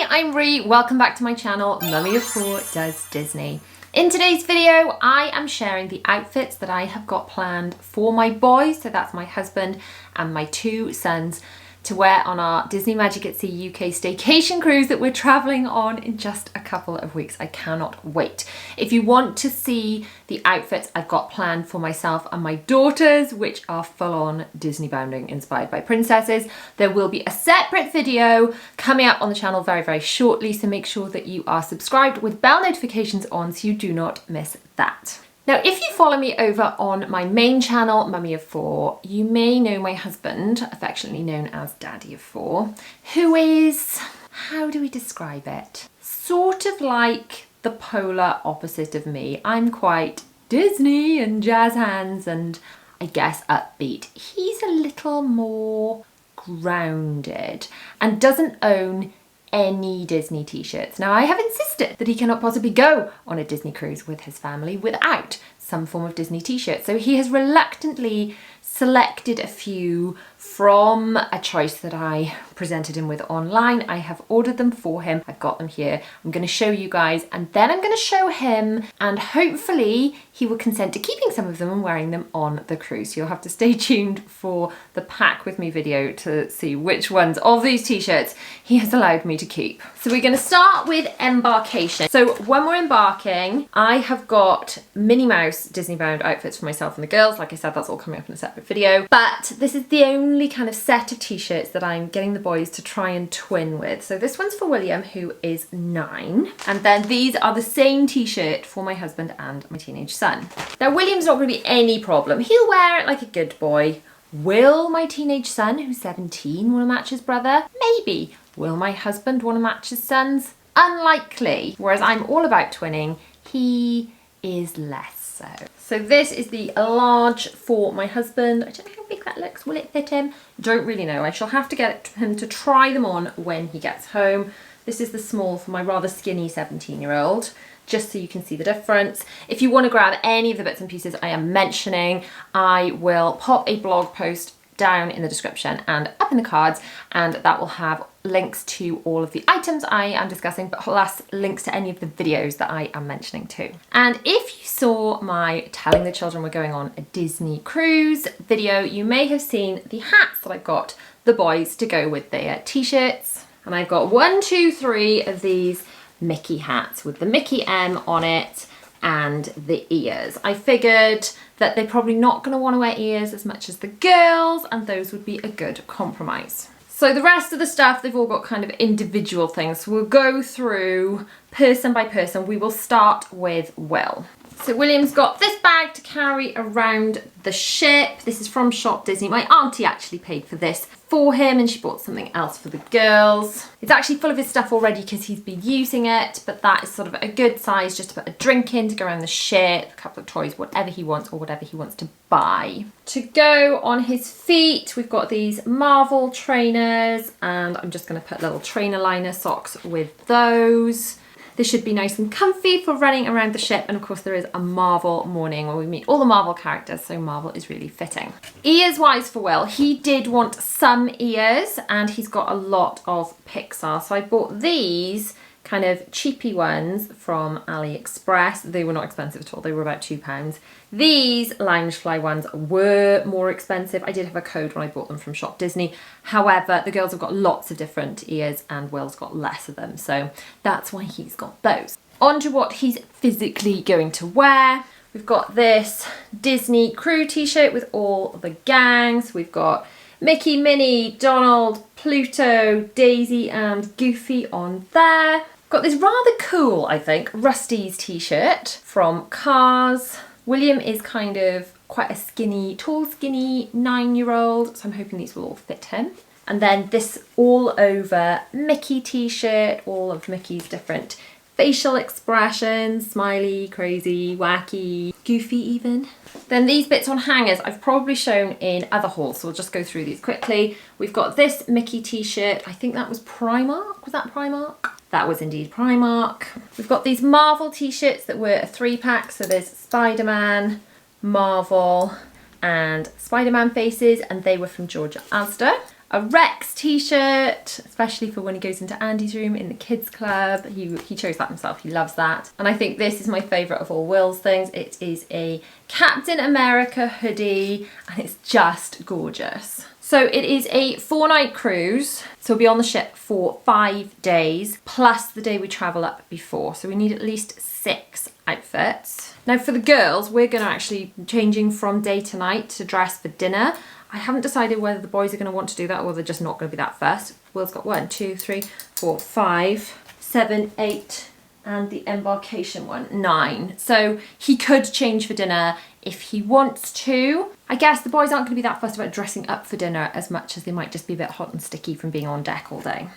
Hi, I'm Ree. Welcome back to my channel, Mummy of Four Does Disney. In today's video, I am sharing the outfits that I have got planned for my boys, so that's my husband and my two sons, to wear on our Disney Magic at Sea UK staycation cruise that we're traveling on in just a couple of weeks. I cannot wait. If you want to see the outfits I've got planned for myself and my daughters, which are full-on Disney bounding inspired by princesses, there will be a separate video coming up on the channel very, very shortly, so make sure that you are subscribed with bell notifications on so you do not miss that. Now, if you follow me over on my main channel, Mummy of Four, you may know my husband, affectionately known as Daddy of Four, who is, how do we describe it? Sort of like the polar opposite of me. I'm quite Disney and jazz hands and I guess upbeat. He's a little more grounded and doesn't own any Disney t-shirts. Now, I have insisted that he cannot possibly go on a Disney cruise with his family without some form of Disney t-shirt. So he has reluctantly selected a few from a choice that I presented him with online. I have ordered them for him. I've got them here. I'm going to show you guys and then I'm going to show him, and hopefully he will consent to keeping some of them and wearing them on the cruise. So you'll have to stay tuned for the pack with me video to see which ones of these t-shirts he has allowed me to keep. So we're going to start with embarkation. So when we're embarking, I have got Minnie Mouse Disney bound outfits for myself and the girls. Like I said, that's all coming up in a separate video. But this is the only kind of set of t-shirts that I'm getting the boys to try and twin with. So this one's for William, who is 9. And then these are the same t-shirt for my husband and my teenage son. Now, William's not going to be any problem. He'll wear it like a good boy. Will my teenage son, who's 17, want to match his brother? Maybe. Will my husband want to match his sons? Unlikely. Whereas I'm all about twinning, he is less so. So this is the large for my husband. I don't know how big that looks. Will it fit him? Don't really know. I shall have to get him to try them on when he gets home. This is the small for my rather skinny 17-year-old, just so you can see the difference. If you want to grab any of the bits and pieces I am mentioning, I will pop a blog post down in the description and up in the cards, and that will have links to all of the items I am discussing, but plus links to any of the videos that I am mentioning too. And if you saw my telling the children we're going on a Disney cruise video, you may have seen the hats that I've got the boys to go with their t-shirts. And I've got 1, 2, 3 of these Mickey hats with the Mickey M on it and the ears. I figured that they're probably not going to want to wear ears as much as the girls, and those would be a good compromise. So the rest of the stuff, they've all got kind of individual things. So we'll go through person by person. We will start with Will. So William's got this bag to carry around the ship. This is from Shop Disney. My auntie actually paid for this for him and she bought something else for the girls. It's actually full of his stuff already because he's been using it, but that is sort of a good size just to put a drink in, to go around the ship, a couple of toys, whatever he wants or whatever he wants to buy. To go on his feet, we've got these Marvel trainers, and I'm just going to put little trainer liner socks with those. This should be nice and comfy for running around the ship, and of course there is a Marvel morning where we meet all the Marvel characters, so Marvel is really fitting. Ears wise for Will, he did want some ears and he's got a lot of Pixar, so I bought these kind of cheapy ones from AliExpress. They were not expensive at all, they were about £2. These Loungefly ones were more expensive. I did have a code when I bought them from Shop Disney. However, the girls have got lots of different ears and Will's got less of them, so that's why he's got those. On to what he's physically going to wear. We've got this Disney crew t-shirt with all the gangs. We've got Mickey, Minnie, Donald, Pluto, Daisy and Goofy on there. Got this rather cool, I think, Rusty's t-shirt from Cars. William is kind of quite a skinny, tall, skinny 9-year-old, so I'm hoping these will all fit him. And then this all over Mickey t-shirt, all of Mickey's different facial expressions, smiley, crazy, wacky, goofy even. Then these bits on hangers I've probably shown in other hauls, so we'll just go through these quickly. We've got this Mickey t-shirt, I think that was Primark, was that Primark? That was indeed Primark. We've got these Marvel t-shirts that were a 3-pack, so there's Spider-Man, Marvel, and Spider-Man faces, and they were from Georgia Asda. a Rex t-shirt, especially for when he goes into Andy's room in the kids club. He chose that himself, he loves that. And I think this is my favourite of all Will's things. It is a Captain America hoodie and it's just gorgeous. So it is a 4-night cruise. So we'll be on the ship for 5 days, plus the day we travel up before. So we need at least 6 outfits. Now for the girls, we're gonna actually changing from day to night to dress for dinner. I haven't decided whether the boys are gonna want to do that or they're just not gonna be that fussed. Will's got 1, 2, 3, 4, 5, 7, 8, and the embarkation one, 9. So he could change for dinner if he wants to. I guess the boys aren't gonna be that fussed about dressing up for dinner as much as they might just be a bit hot and sticky from being on deck all day.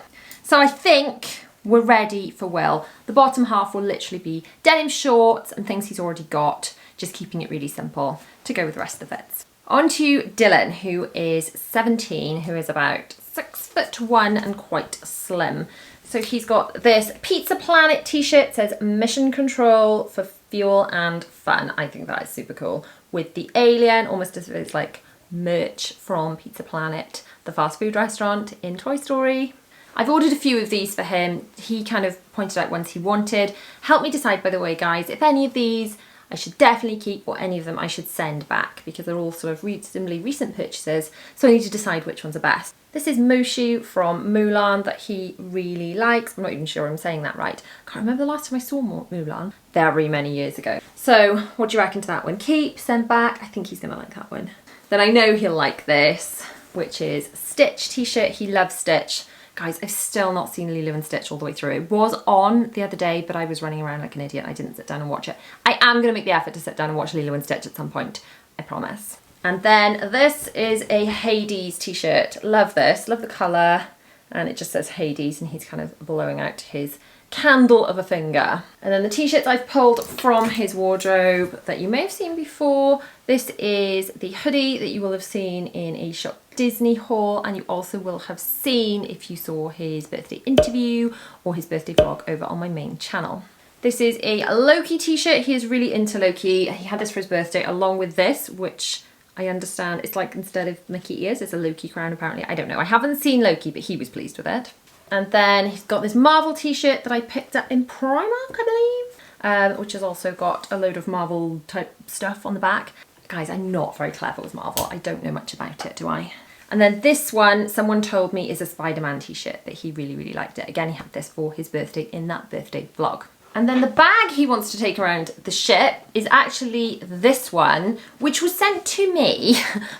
So I think we're ready for Will. The bottom half will literally be denim shorts and things he's already got, just keeping it really simple to go with the rest of the fits. On to Dylan, who is 17, who is about 6'1" and quite slim. So he's got this Pizza Planet t-shirt, says Mission Control for Fuel and Fun. I think that is super cool. With the alien, almost as if it's like merch from Pizza Planet, the fast food restaurant in Toy Story. I've ordered a few of these for him. He kind of pointed out ones he wanted. Help me decide, by the way, guys, if any of these I should definitely keep or any of them I should send back because they're all sort of reasonably recent purchases. So I need to decide which ones are best. This is Mushu from Mulan that he really likes. I'm not even sure I'm saying that right. Can't remember the last time I saw Mulan. Very many years ago. So what do you reckon to that one? Keep, send back. I think he's gonna like that one. Then I know he'll like this, which is Stitch t-shirt. He loves Stitch. Guys, I've still not seen Lilo and Stitch all the way through. It was on the other day, but I was running around like an idiot. I didn't sit down and watch it. I am going to make the effort to sit down and watch Lilo and Stitch at some point. I promise. And then this is a Hades t-shirt. Love this. Love the colour. And it just says Hades and he's kind of blowing out his candle of a finger. And then the t-shirts I've pulled from his wardrobe that you may have seen before. This is the hoodie that you will have seen in a Shop Disney haul, and you also will have seen if you saw his birthday interview or his birthday vlog over on my main channel. This is a Loki t-shirt. He is really into Loki. He had this for his birthday along with this, which I understand it's like instead of Mickey ears, it's a Loki crown apparently. I don't know. I haven't seen Loki, but he was pleased with it. And then he's got this Marvel t-shirt that I picked up in Primark, I believe, which has also got a load of Marvel type stuff on the back. Guys, I'm not very clever with Marvel. I don't know much about it, do I? And then this one, someone told me, is a Spider-Man t-shirt that he really, really liked it. Again, he had this for his birthday in that birthday vlog. And then the bag he wants to take around the ship is actually this one, which was sent to me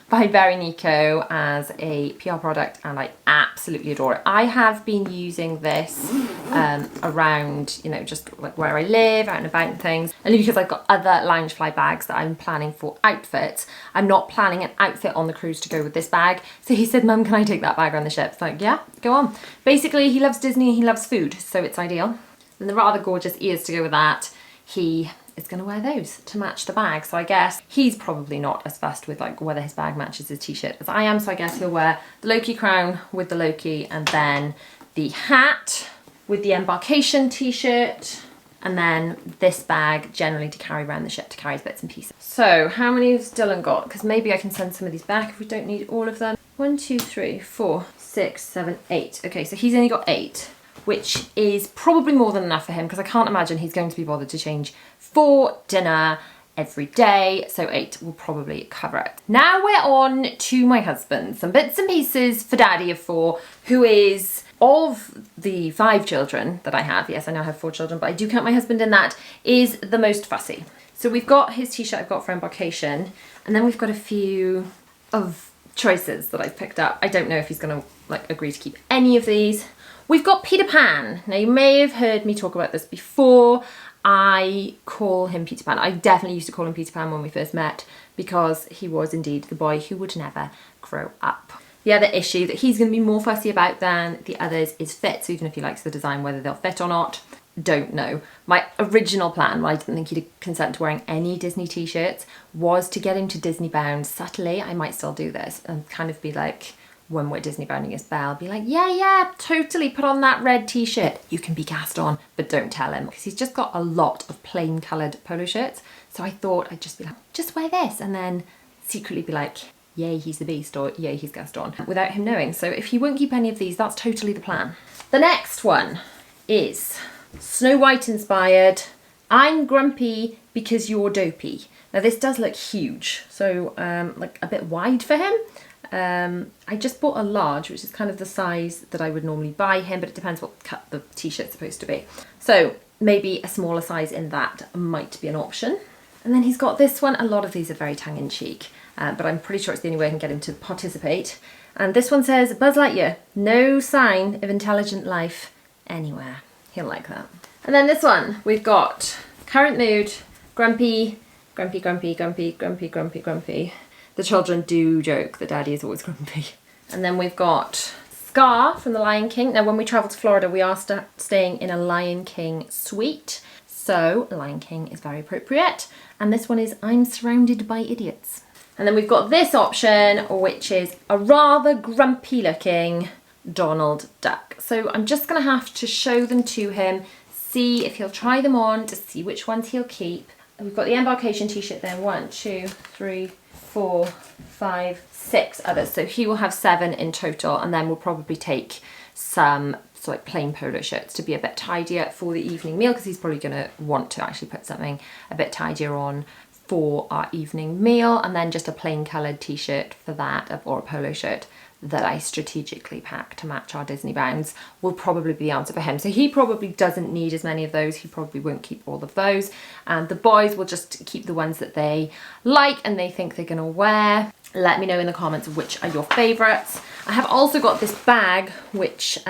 by Very Nico as a PR product, and I absolutely adore it. I have been using this around, you know, just like where I live, out and about and things. And because I've got other Loungefly bags that I'm planning for outfits, I'm not planning an outfit on the cruise to go with this bag. So he said, Mum, can I take that bag around the ship? It's like, yeah, go on. Basically, he loves Disney, he loves food, so it's ideal. And the rather gorgeous ears to go with that, he is going to wear those to match the bag. So I guess he's probably not as fussed with like whether his bag matches his t-shirt as I am. So I guess he'll wear the Loki crown with the Loki and then the hat with the embarkation t-shirt. And then this bag generally to carry around the ship to carry his bits and pieces. So how many has Dylan got? Because maybe I can send some of these back if we don't need all of them. 1, 2, 3, 4, 6, 7, 8. Okay, so he's only got 8. Which is probably more than enough for him because I can't imagine he's going to be bothered to change for dinner every day. So 8 will probably cover it. Now we're on to my husband. Some bits and pieces for Daddy of 4, who is, of the 5 children that I have, yes, I now have 4 children, but I do count my husband in that, is the most fussy. So we've got his t-shirt I've got for embarkation, and then we've got a few of choices that I've picked up. I don't know if he's gonna like agree to keep any of these. We've got Peter Pan. Now you may have heard me talk about this before. I call him Peter Pan. I definitely used to call him Peter Pan when we first met because he was indeed the boy who would never grow up. The other issue that he's going to be more fussy about than the others is fit. So even if he likes the design, whether they'll fit or not, don't know. My original plan, well, I didn't think he'd consent to wearing any Disney t-shirts, was to get him to Disney bound subtly. I might still do this and kind of be like, when we're Disney bounding his bell, be like, yeah, totally, put on that red t-shirt. You can be cast on, but don't tell him. Because he's just got a lot of plain coloured polo shirts. So I thought I'd just be like, just wear this. And then secretly be like, yay, he's the beast, or yay, he's Gaston, without him knowing. So if he won't keep any of these, that's totally the plan. The next one is Snow White inspired. I'm grumpy because you're dopey. Now this does look huge, so like a bit wide for him. I just bought a large, which is kind of the size that I would normally buy him, but it depends what cut the t-shirt's supposed to be. So maybe a smaller size in that might be an option. And then he's got this one. A lot of these are very tongue-in-cheek, but I'm pretty sure it's the only way I can get him to participate. And this one says, Buzz Lightyear, no sign of intelligent life anywhere. He'll like that. And then this one, we've got current mood, grumpy, grumpy, grumpy, grumpy, grumpy, grumpy, grumpy. The children do joke that Daddy is always grumpy. And then we've got Scar from The Lion King. Now when we travel to Florida, we are staying in a Lion King suite. So Lion King is very appropriate. And this one is I'm surrounded by idiots. And then we've got this option, which is a rather grumpy looking Donald Duck. So I'm just gonna have to show them to him, see if he'll try them on to see which ones he'll keep. And we've got the embarkation t-shirt there, 1, 2, 3, 4, 5, 6 others. So he will have 7 in total, and then we'll probably take some sort of like plain polo shirts to be a bit tidier for the evening meal, because he's probably going to want to actually put something a bit tidier on for our evening meal, and then just a plain coloured t-shirt for that, or a polo shirt that I strategically pack to match our Disney bounds will probably be the answer for him. So he probably doesn't need as many of those. He probably won't keep all of those. And the boys will just keep the ones that they like and they think they're gonna wear. Let me know in the comments which are your favourites. I have also got this bag, which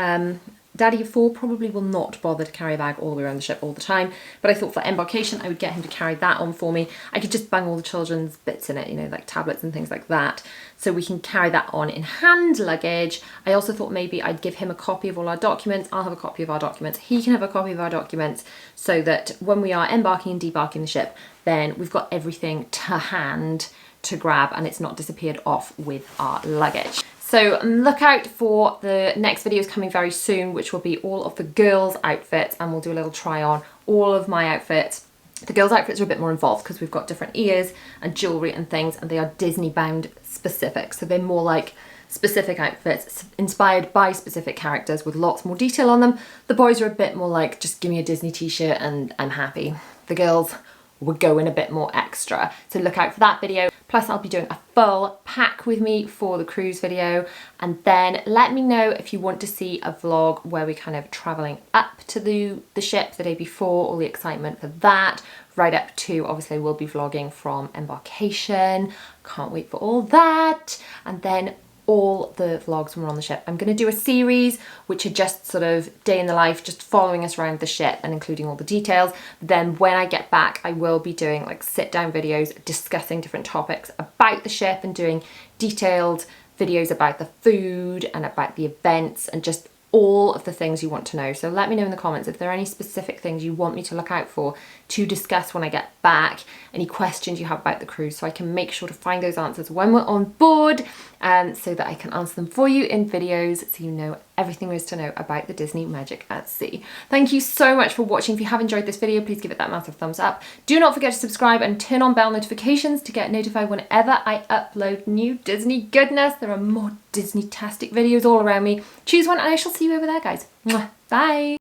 Daddy of 4 probably will not bother to carry a bag all the way around the ship all the time, but I thought for embarkation I would get him to carry that on for me. I could just bang all the children's bits in it, you know, like tablets and things like that, so we can carry that on in hand luggage. I also thought maybe I'd give him a copy of all our documents. I'll have a copy of our documents, he can have a copy of our documents, so that when we are embarking and debarking the ship, then we've got everything to hand to grab and it's not disappeared off with our luggage. So look out for the next videos coming very soon, which will be all of the girls' outfits, and we'll do a little try on all of my outfits. The girls' outfits are a bit more involved because we've got different ears and jewellery and things, and they are Disney bound specific. So they're more like specific outfits inspired by specific characters with lots more detail on them. The boys are a bit more like, just give me a Disney t-shirt and I'm happy. The girls would go in a bit more extra. So look out for that video. Plus I'll be doing a full pack with me for the cruise video. And then let me know if you want to see a vlog where we're kind of traveling up to the ship the day before, all the excitement for that, right up to, obviously we'll be vlogging from embarkation. Can't wait for all that. And then all the vlogs when we're on the ship. I'm going to do a series which are just sort of day in the life, just following us around the ship and including all the details. Then when I get back, I will be doing like sit down videos discussing different topics about the ship and doing detailed videos about the food and about the events and just all of the things you want to know. So let me know in the comments if there are any specific things you want me to look out for to discuss when I get back, any questions you have about the cruise, so I can make sure to find those answers when we're on board, so that I can answer them for you in videos so you know everything there is to know about the Disney magic at sea. Thank you so much for watching. If you have enjoyed this video, please give it that massive thumbs up. Do not forget to subscribe and turn on bell notifications to get notified whenever I upload new Disney goodness. There are more Disney-tastic videos all around me. Choose one and I shall see you over there, guys. Mwah. Bye.